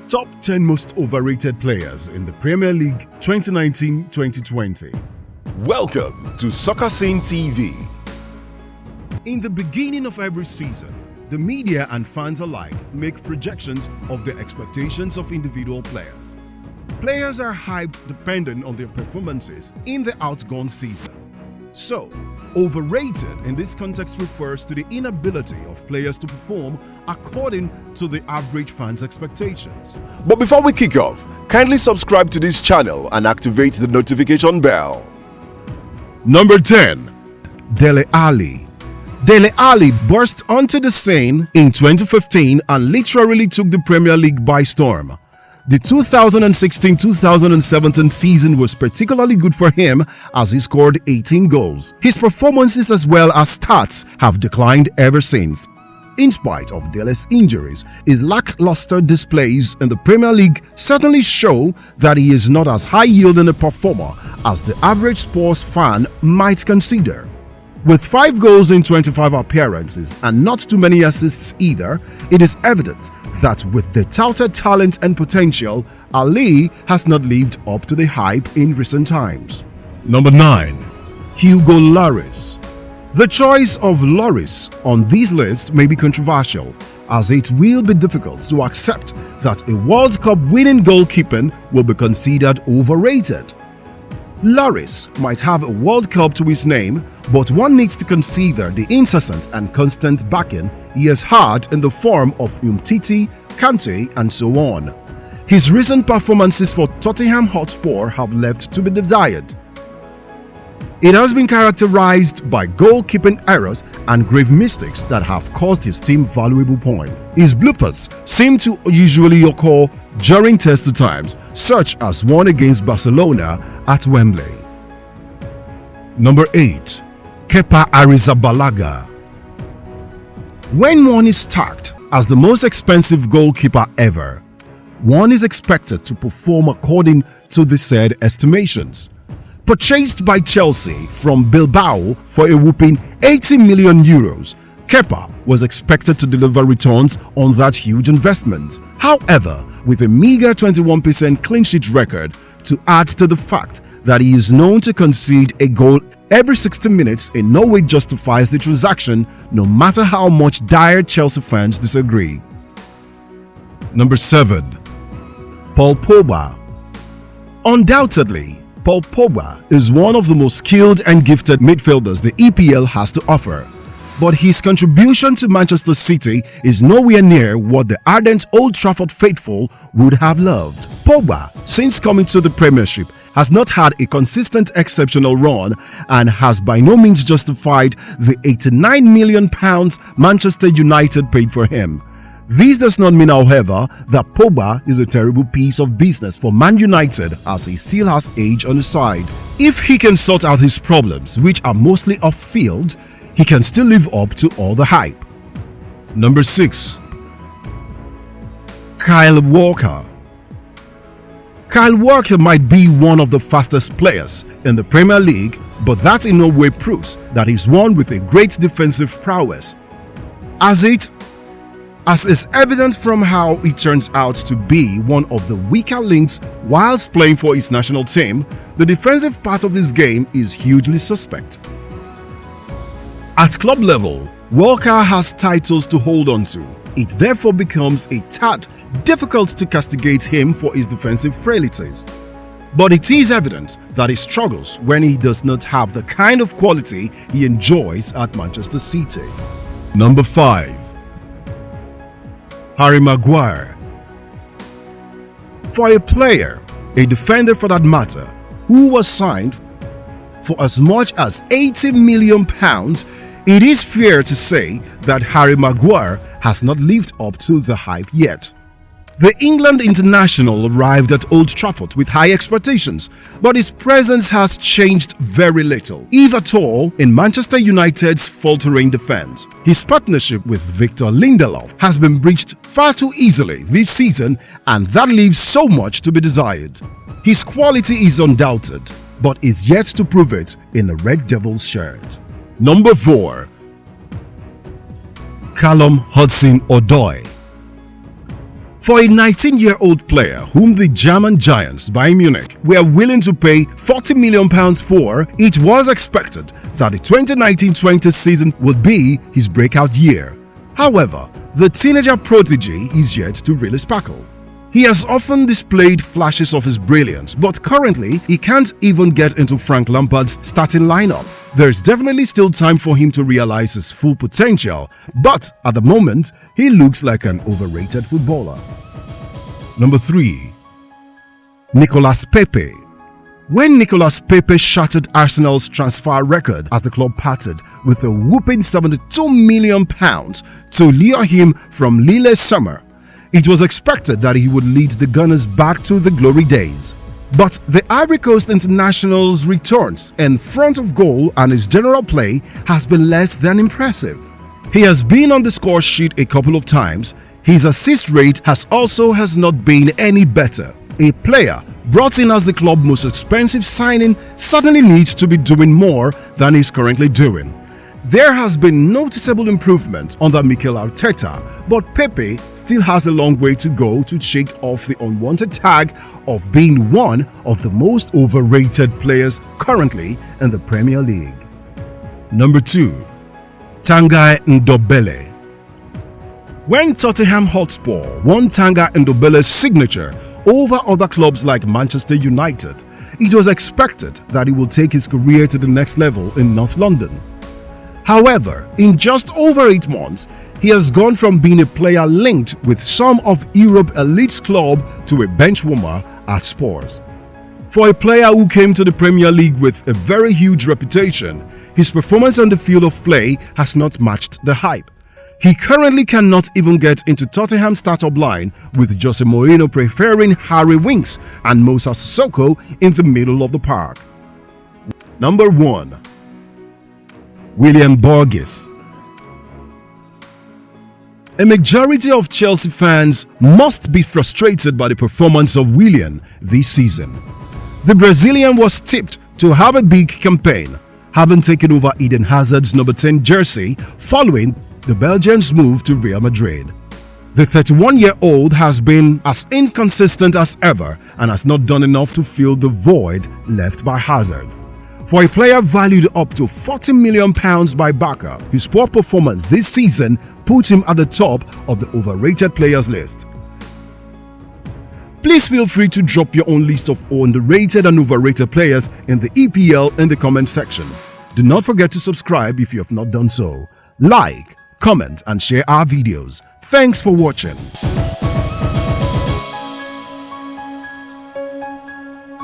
Top 10 most overrated players in the Premier League 2019-2020. Welcome to Soccer Scene TV. In the beginning of every season, the media and fans alike make projections of the expectations of individual players. Players are hyped depending on their performances in the outgone season. So, overrated in this context refers to the inability of players to perform according to the average fan's expectations. But before we kick off, kindly subscribe to this channel and activate the notification bell. Number 10. Dele Alli. Dele Alli burst onto the scene in 2015 and literally took the Premier League by storm. The 2016-2017 season was particularly good for him as he scored 18 goals. His performances as well as stats have declined ever since. In spite of Dele's injuries, his lackluster displays in the Premier League certainly show that he is not as high-yielding a performer as the average sports fan might consider. With 5 goals in 25 appearances and not too many assists either, it is evident that with the touted talent and potential, Ali has not lived up to the hype in recent times. Number 9. Hugo Lloris. The choice of Lloris on this list may be controversial, as it will be difficult to accept that a World Cup winning goalkeeping will be considered overrated. Lloris might have a World Cup to his name, but one needs to consider the incessant and constant backing he has had in the form of Umtiti, Kante and so on. His recent performances for Tottenham Hotspur have left to be desired. It has been characterized by goalkeeping errors and grave mistakes that have cost his team valuable points. His bloopers seem to usually occur during tested times, such as one against Barcelona at Wembley. Number 8. Kepa Arrizabalaga. When one is tagged as the most expensive goalkeeper ever, one is expected to perform according to the said estimations. Purchased by Chelsea from Bilbao for a whopping 80 million euros, Kepa was expected to deliver returns on that huge investment. However, with a meager 21% clean sheet record to add to the fact that he is known to concede a goal every 60 minutes in no way justifies the transaction, no matter how much dire Chelsea fans disagree. Number 7. Paul Pogba. Undoubtedly, Paul Pogba is one of the most skilled and gifted midfielders the EPL has to offer, but his contribution to Manchester City is nowhere near what the ardent Old Trafford faithful would have loved. Pogba, since coming to the Premiership, has not had a consistent exceptional run and has by no means justified the £89 million Manchester United paid for him. This does not mean, however, that Pogba is a terrible piece of business for Man United, as he still has age on his side. If he can sort out his problems, which are mostly off-field, he can still live up to all the hype. Number 6. Kyle Walker. Kyle Walker might be one of the fastest players in the Premier League, but that in no way proves that he's one with a great defensive prowess. As is evident from how he turns out to be one of the weaker links whilst playing for his national team, the defensive part of his game is hugely suspect. At club level, Walker has titles to hold on to. It therefore becomes a tad difficult to castigate him for his defensive frailties. But it is evident that he struggles when he does not have the kind of quality he enjoys at Manchester City. Number 5. Harry Maguire. For a player, a defender for that matter, who was signed for as much as £80 million, it is fair to say that Harry Maguire has not lived up to the hype yet. The England international arrived at Old Trafford with high expectations, but his presence has changed very little, if at all, in Manchester United's faltering defense. His partnership with Victor Lindelof has been breached far too easily this season, and that leaves so much to be desired. His quality is undoubted, but is yet to prove it in a Red Devils shirt. Number 4. Callum Hudson-Odoi. For a 19-year-old player whom the German giants Bayern Munich were willing to pay £40 million for, it was expected that the 2019-20 season would be his breakout year. However, the teenager prodigy is yet to really sparkle. He has often displayed flashes of his brilliance, but currently he can't even get into Frank Lampard's starting lineup. There's definitely still time for him to realize his full potential, but at the moment, he looks like an overrated footballer. Number 3. Nicolas Pepe. When Nicolas Pepe shattered Arsenal's transfer record as the club parted with a whopping £72 million to lure him from Lille summer, it was expected that he would lead the Gunners back to the glory days. But the Ivory Coast international's returns in front of goal and his general play has been less than impressive. He has been on the score sheet a couple of times. His assist rate has not been any better. A player brought in as the club's most expensive signing certainly needs to be doing more than he's currently doing. There has been noticeable improvement under Mikel Arteta, but Pepe still has a long way to go to shake off the unwanted tag of being one of the most overrated players currently in the Premier League. Number 2. Tanguy Ndombele. When Tottenham Hotspur won Tanguy Ndombele's signature over other clubs like Manchester United, it was expected that he would take his career to the next level in North London. However, in just over 8 months, he has gone from being a player linked with some of Europe's elite club to a bench warmer at Spurs. For a player who came to the Premier League with a very huge reputation, his performance on the field of play has not matched the hype. He currently cannot even get into Tottenham's startup line, with Jose Mourinho preferring Harry Winks and Moussa Sissoko in the middle of the park. Number 1. William Borges. A majority of Chelsea fans must be frustrated by the performance of Willian this season. The Brazilian was tipped to have a big campaign, having taken over Eden Hazard's number 10 jersey following the Belgian's move to Real Madrid. The 31-year-old has been as inconsistent as ever and has not done enough to fill the void left by Hazard. For a player valued up to £40 million by Barca, his poor performance this season puts him at the top of the overrated players list. Please feel free to drop your own list of underrated and overrated players in the EPL in the comment section. Do not forget to subscribe if you have not done so. Like, comment and share our videos. Thanks for watching.